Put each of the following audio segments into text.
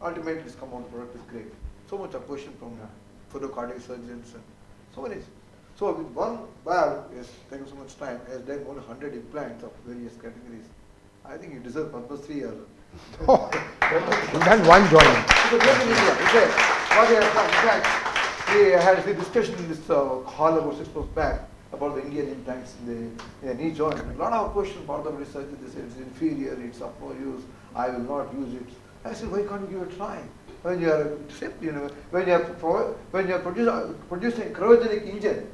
ultimately this come out product is great. So much opposition from cardiac surgeons and so many. So with one valve, yes, taken so much time, has done more than 100 implants of various categories. I think you deserve Padma Shri or You've done one joint. it's a great in India. What we have done. In fact, we had a discussion in this hall about 6 months back about the Indian implants in the knee joint. A lot of questions about the research. They said it's inferior, it's of no use, I will not use it. I said, why can't you give it a try? When you are when you are producing a cryogenic engine,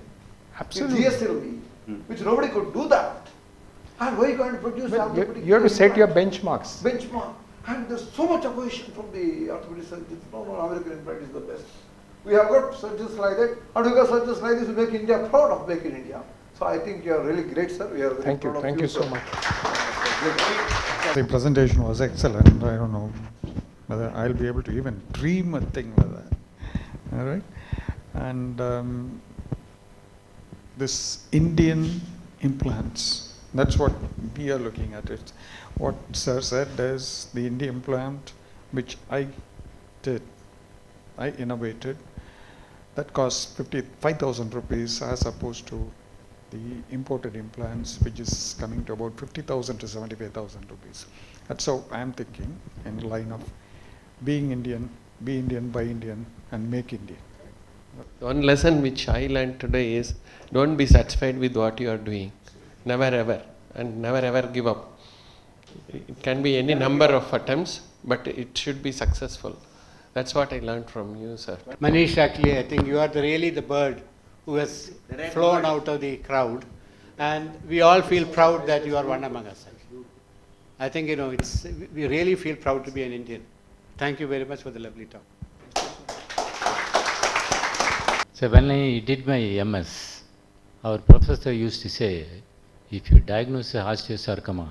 Absolutely. in GSLV, which nobody could do that. And why can't you produce the orthopedic You have to set your implant? benchmarks. Benchmark. And there's so much opposition from the orthopedic surgeons. No, American implant is the best. We have got surgeons like that, and we got surgeons like this who make India proud of making India. So I think you are really great, sir. We are very Thank you. proud of Thank you so much. The presentation was excellent. I don't know whether I'll be able to even dream a thing like that. All right? And this Indian implants, that's what we are looking at it. What Sir said is the Indian implant, which I did, I innovated, that costs 55,000 rupees as opposed to the imported implants, which is coming to about 50,000 to 75,000 rupees. That's how I am thinking, in the line of being Indian, be Indian, buy Indian, and make Indian. One lesson which I learned today is, don't be satisfied with what you are doing. Never ever. And never ever give up. It can be any number of attempts, but it should be successful. That's what I learned from you, sir. Manish, actually, I think you are really the bird who has flown out of the crowd, and we all feel proud that you are one among us. I think, we really feel proud to be an Indian. Thank you very much for the lovely talk. So when I did my MS, our professor used to say, if you diagnose a osteosarcoma,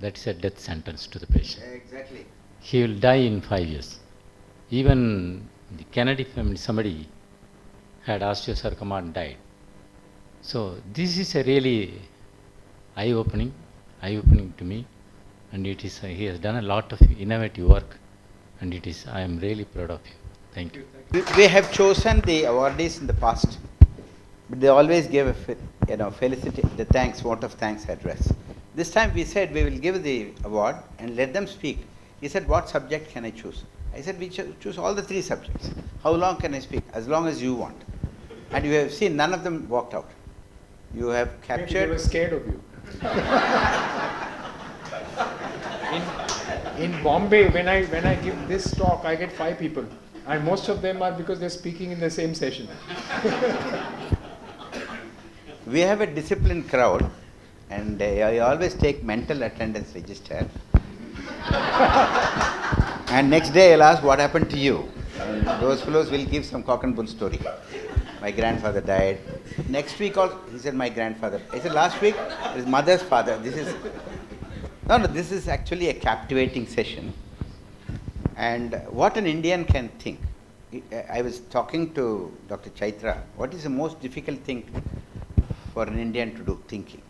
that's a death sentence to the patient. Exactly. He will die in 5 years. Even the Kennedy family, somebody had osteosarcoma and died. So this is a really eye-opening to me, and it is he has done a lot of innovative work, and I am really proud of you. Thank you. We have chosen the awardees in the past, but they always give a felicity, the vote of thanks address. This time we said we will give the award and let them speak. He said, what subject can I choose? I said, we choose all the 3 subjects. How long can I speak? As long as you want. And you have seen none of them walked out. You have captured. Maybe they were scared of you. In Bombay, when I give this talk, I get 5 people, and most of them are because they're speaking in the same session. We have a disciplined crowd, and I always take mental attendance register. And next day I'll ask what happened to you. And those fellows will give some cock and bull story. My grandfather died. Next week also, he said my grandfather. I said last week, his mother's father. This is actually a captivating session. And what an Indian can think. I was talking to Dr. Chaitra. What is the most difficult thing for an Indian to do? Thinking.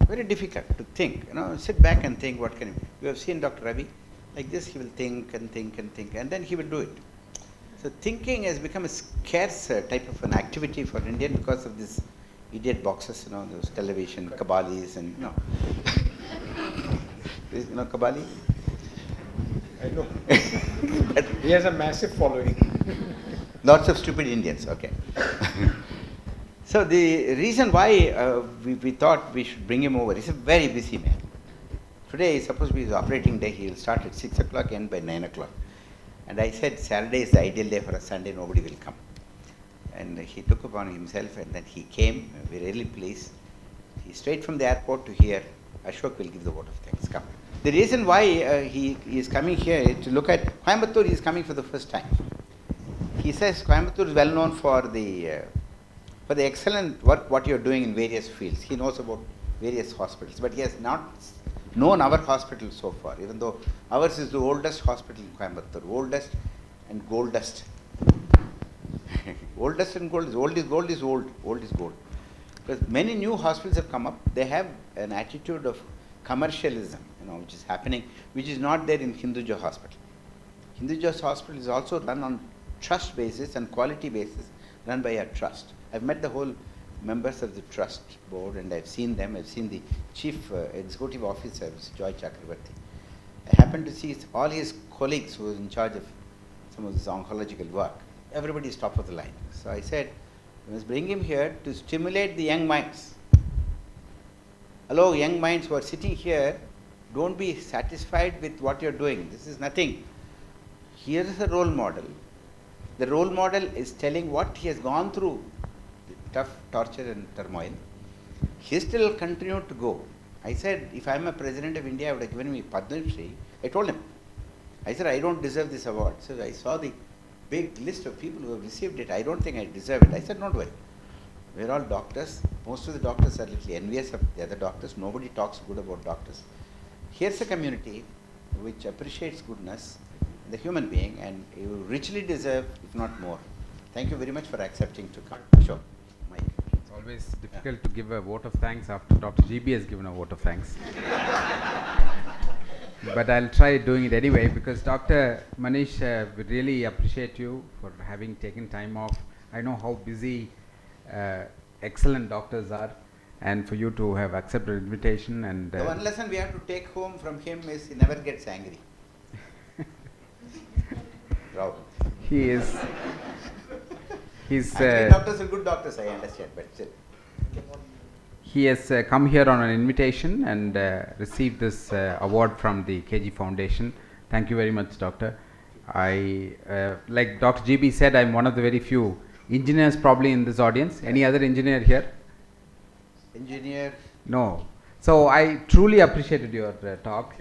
Very difficult to think. Sit back and think what can you. You have seen Dr. Ravi? Like this, he will think and think and think, and then he will do it. So thinking has become a scarce type of an activity for an Indian because of this idiot boxes, those television, Kabalis and, Kabali? I know. He has a massive following. Lots of stupid Indians, okay. So the reason why we thought we should bring him over, he's a very busy man. Today is supposed to be his operating day. He will start at 6 o'clock, end by 9 o'clock. And I said Saturday is the ideal day for a Sunday, nobody will come. And he took upon himself, and then he came. We're really pleased. He's straight from the airport to here. Ashok will give the vote of thanks. Come. The reason why he is coming here is to look at Coimbatore. He is coming for the first time. He says Coimbatore is well known for the excellent work what you are doing in various fields. He knows about various hospitals, but he has not known our hospital so far, even though ours is the oldest hospital in Coimbatore, oldest and goldest. Oldest and gold is old is gold is old, old is gold. Because many new hospitals have come up, they have an attitude of commercialism, which is happening, which is not there in Hinduja Hospital. Hinduja Hospital is also run on trust basis and quality basis, run by a trust. I've met the whole members of the trust board and I've seen them. I've seen the chief executive officer, Mr. Joy Chakravarti. I happened to see all his colleagues who were in charge of some of this oncological work. Everybody is top of the line. So I said, we must bring him here to stimulate the young minds. Hello, young minds who are sitting here, don't be satisfied with what you're doing. This is nothing. Here is a role model. The role model is telling what he has gone through, the tough torture and turmoil. He still continued to go. I said, if I'm a president of India, I would have given me Padma Shri. I told him. I said, I don't deserve this award. So I saw the big list of people who have received it. I don't think I deserve it. I said, don't worry. We're all doctors. Most of the doctors are little envious of the other doctors. Nobody talks good about doctors. Here's a community which appreciates goodness, the human being, and you richly deserve, if not more. Thank you very much for accepting to come. Sure. Mike. It's always difficult to give a vote of thanks after Dr. GB has given a vote of thanks. But I'll try doing it anyway because Dr. Manish, we really appreciate you for having taken time off. I know how busy excellent doctors are, and for you to have accepted the invitation. And the one lesson we have to take home from him is he never gets angry. Bravo. He's Actually, doctors are good doctors, I understand, but still. He has come here on an invitation and received this award from the KG Foundation. Thank you very much, Doctor. Like Dr. GB said, I'm one of the very few engineers probably in this audience. Any other engineer here? Engineer? No. So I truly appreciated your talk,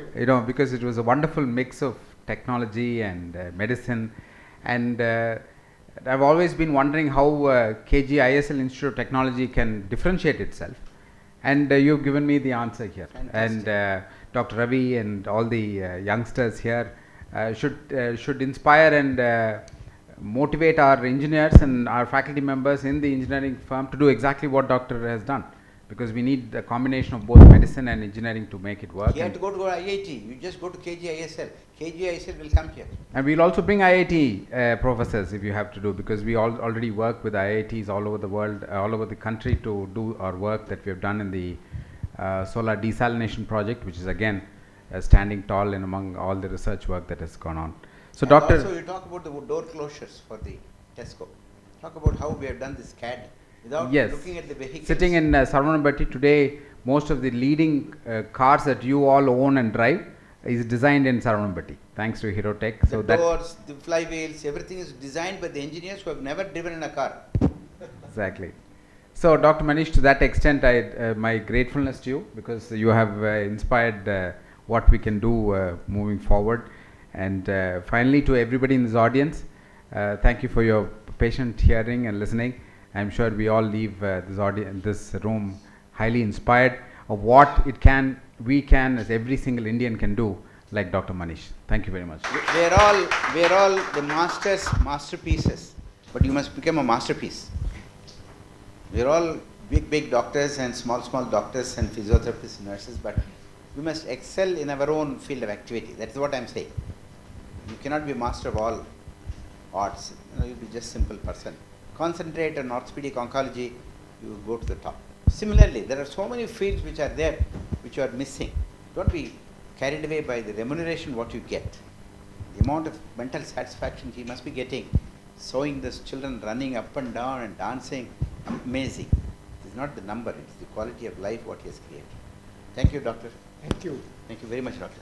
because it was a wonderful mix of technology and medicine. And I've always been wondering how KG ISL Institute of Technology can differentiate itself. And you've given me the answer here. Fantastic. And Dr. Ravi and all the youngsters here should inspire and motivate our engineers and our faculty members in the engineering firm to do exactly what Doctor has done. Because we need the combination of both medicine and engineering to make it work. You have to go to IIT. You just go to KG ISL. KG ISL will come here. And we'll also bring IIT professors if you have to do, because we already work with IITs all over the world, all over the country to do our work that we have done in the solar desalination project, which is again standing tall in among all the research work that has gone on. So, and Doctor. Also, you talk about the door closures for the Tesco. Talk about how we have done this CAD without looking at the vehicles. Sitting in Sarvanapati today, most of the leading cars that you all own and drive is designed in Sarvanapati, thanks to Hirotech. The doors, the flywheels, everything is designed by the engineers who have never driven in a car. Exactly. So, Dr. Manish, to that extent, my gratefulness to you, because you have inspired what we can do moving forward. And finally, to everybody in this audience, thank you for your patient hearing and listening. I'm sure we all leave this room highly inspired of what we can, as every single Indian can do, like Dr. Manish. Thank you very much. We're all the masterpieces, but you must become a masterpiece. We're all big doctors and small doctors and physiotherapists and nurses, but we must excel in our own field of activity. That's what I'm saying. You cannot be a master of all arts. You'll be just a simple person. Concentrate on orthopedic oncology, you will go to the top. Similarly, there are so many fields which are there, which you are missing. Don't be carried away by the remuneration what you get. The amount of mental satisfaction he must be getting, showing these children running up and down and dancing, amazing. It is not the number, it is the quality of life what he has created. Thank you, Doctor. Thank you. Thank you very much, Doctor.